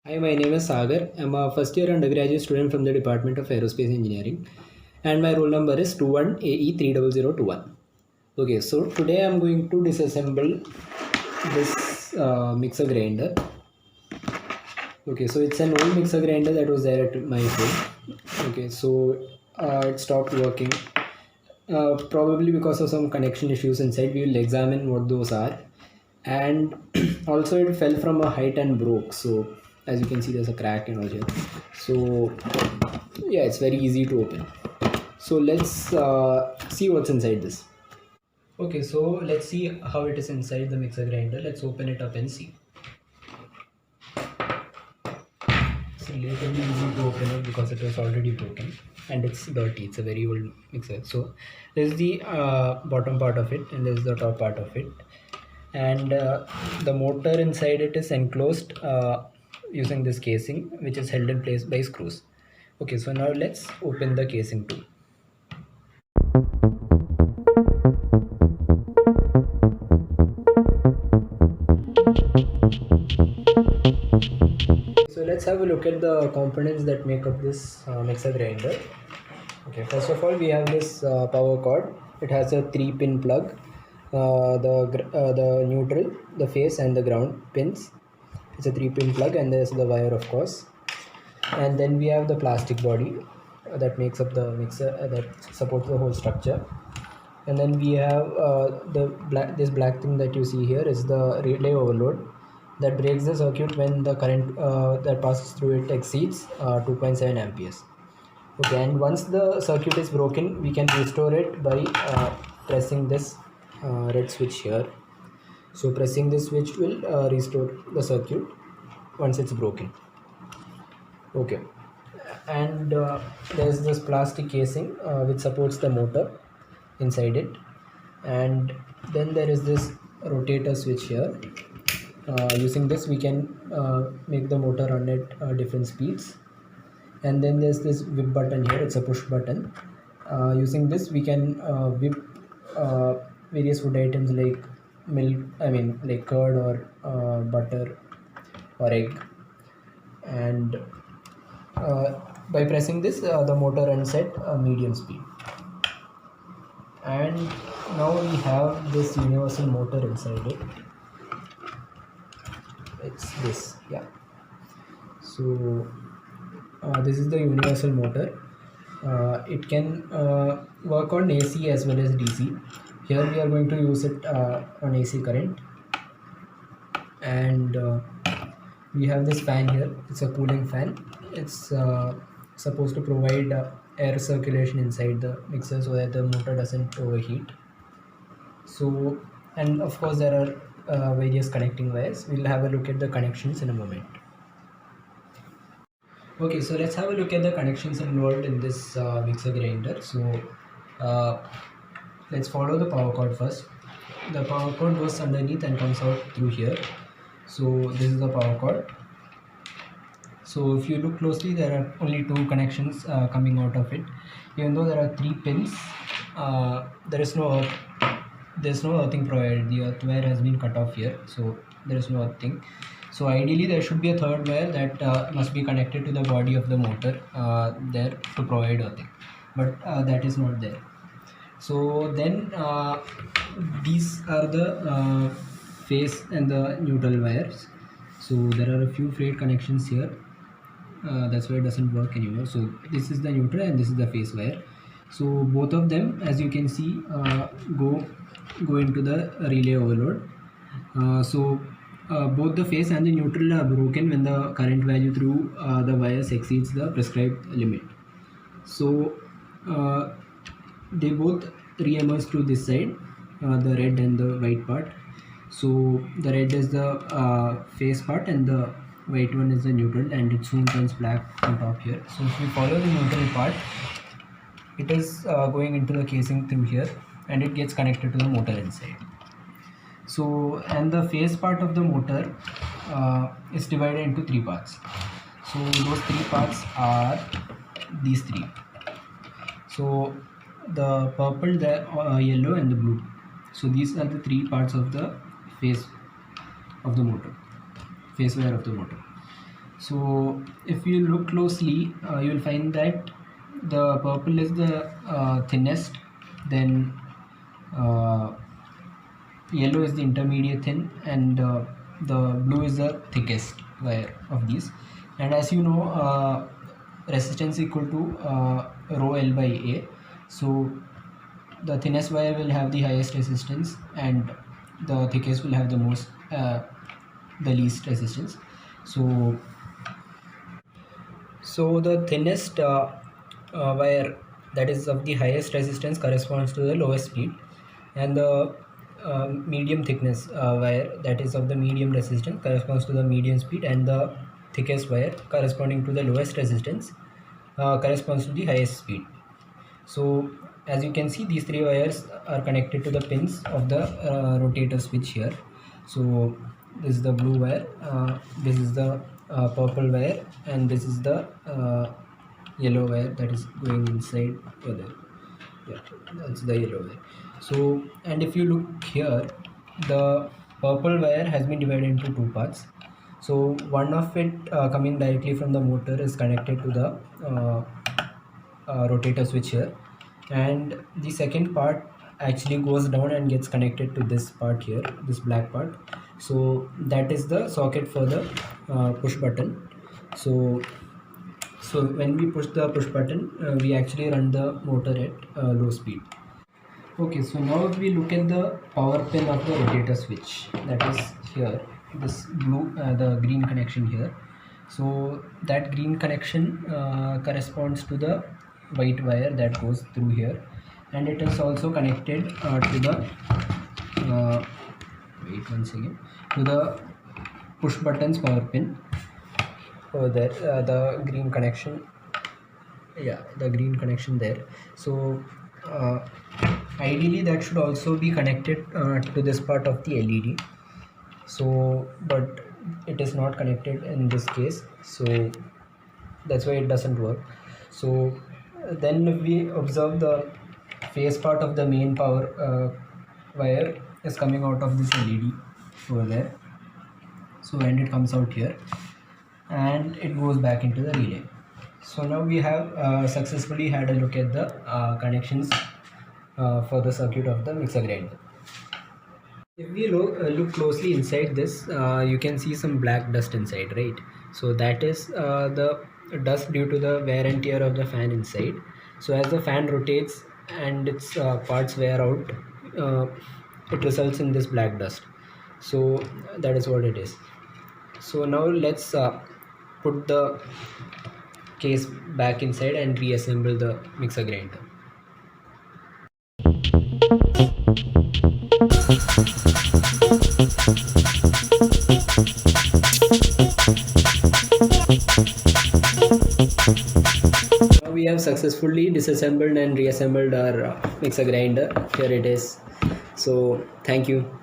Hi, my name is Sagar. I'm a first year undergraduate student from the Department of Aerospace Engineering, and my roll number is 21AE30021. Okay, so today I'm going to disassemble this mixer grinder. Okay, so it's an old mixer grinder that was there at my home. Okay, so it stopped working. Probably because of some connection issues inside. We will examine what those are. And also it fell from a height and broke. So as you can see, there's a crack and all here. So yeah, it's very easy to open. So let's see what's inside this. Okay, so let's see how it is inside the mixer grinder. Let's open it up and see. It's relatively easy to open it because it was already broken and it's dirty. It's a very old mixer. So there's the bottom part of it and there's the top part of it, and the motor inside it is enclosed using this casing, which is held in place by screws. Okay, so now let's open the casing too. So let's have a look at the components that make up this mixer grinder. Okay, first of all, we have this power cord. It has a 3-pin plug, the neutral, the phase, and the ground pins. It's a 3-pin plug, and there's the wire, of course. And then we have the plastic body that makes up the mixer, that supports the whole structure. And then we have this black thing that you see here is the relay overload that breaks the circuit when the current that passes through it exceeds 2.7 amperes. Okay, and once the circuit is broken, we can restore it by pressing this red switch here. So pressing this switch will restore the circuit once it's broken. Okay, and there's this plastic casing which supports the motor inside it, and then there is this rotator switch here. Using this we can make the motor run at different speeds. And then there's this whip button here. It's a push button. Using this we can whip various food items like milk, like curd or butter or egg. And by pressing this, the motor runs at medium speed. And now we have this universal motor inside it. It's this, yeah. So this is the universal motor. It can work on AC as well as DC. Here we are going to use it on AC current. And we have this fan here. It's a cooling fan. It's supposed to provide air circulation inside the mixer so that the motor doesn't overheat. So, and of course there are various connecting wires. We'll have a look at the connections in a moment. Okay, so let's have a look at the connections involved in this mixer grinder. So let's follow the power cord first. The power cord goes underneath and comes out through here. So this is the power cord. So if you look closely, there are only 2 connections coming out of it. Even though there are 3 pins, there's no earthing provided. The earth wire has been cut off here, so there is no earthing. So ideally there should be a third wire that must be connected to the body of the motor there to provide earthing, but that is not there. So then these are the phase and the neutral wires. So there are a few frayed connections here. That's why it doesn't work anymore. So this is the neutral and this is the phase wire. So both of them, as you can see, go into the relay overload. Both the phase and the neutral are broken when the current value through the wires exceeds the prescribed limit. So they both re-emerge to this side, the red and the white part. So the red is the phase part and the white one is the neutral, and it soon turns black on top here. So if we follow the neutral part, it is going into the casing through here and it gets connected to the motor inside. So, and the phase part of the motor is divided into 3 parts. So those 3 parts are these 3. So the purple, the yellow and the blue. So these are the 3 parts of the phase of the motor, phase wire of the motor. So if you look closely, you will find that the purple is the thinnest, then uh, yellow is the intermediate thin, and the blue is the thickest wire of these. And as you know, resistance equal to rho L by A. So the thinnest wire will have the highest resistance, and the thickest will have the least resistance. So the thinnest wire, that is of the highest resistance, corresponds to the lowest speed, and the medium thickness wire, that is of the medium resistance, corresponds to the medium speed, and the thickest wire corresponding to the lowest resistance corresponds to the highest speed. So as you can see, these three wires are connected to the pins of the rotator switch here. So this is the blue wire, this is the purple wire, and this is the yellow wire that is going inside over there. Yeah, that's the yellow wire. So, and if you look here, the purple wire has been divided into two parts. So one of it coming directly from the motor is connected to the rotator switch here, and the second part actually goes down and gets connected to this part here, this black part. So that is the socket for the push button. So when we push the push button, we actually run the motor at low speed. Okay, so now if we look at the power pin of the rotator switch, that is here, this blue, the green connection here. So that green connection corresponds to the white wire that goes through here, and it is also connected to the wait one second, to the push buttons power pin over there, the green connection, yeah, the green connection there. So ideally that should also be connected to this part of the LED. So but it is not connected in this case, so that's why it doesn't work. So then if we observe, the face part of the main power wire is coming out of this LED over there. So and it comes out here and it goes back into the relay. So now we have successfully had a look at the connections for the circuit of the mixer grinder. If we look closely inside this, you can see some black dust inside, right? So that is the dust due to the wear and tear of the fan inside. So as the fan rotates and its parts wear out, it results in this black dust. So that is what it is. So now let's put the case back inside and reassemble the mixer grinder. Now we have successfully disassembled and reassembled our mixer grinder. Here it is. So thank you.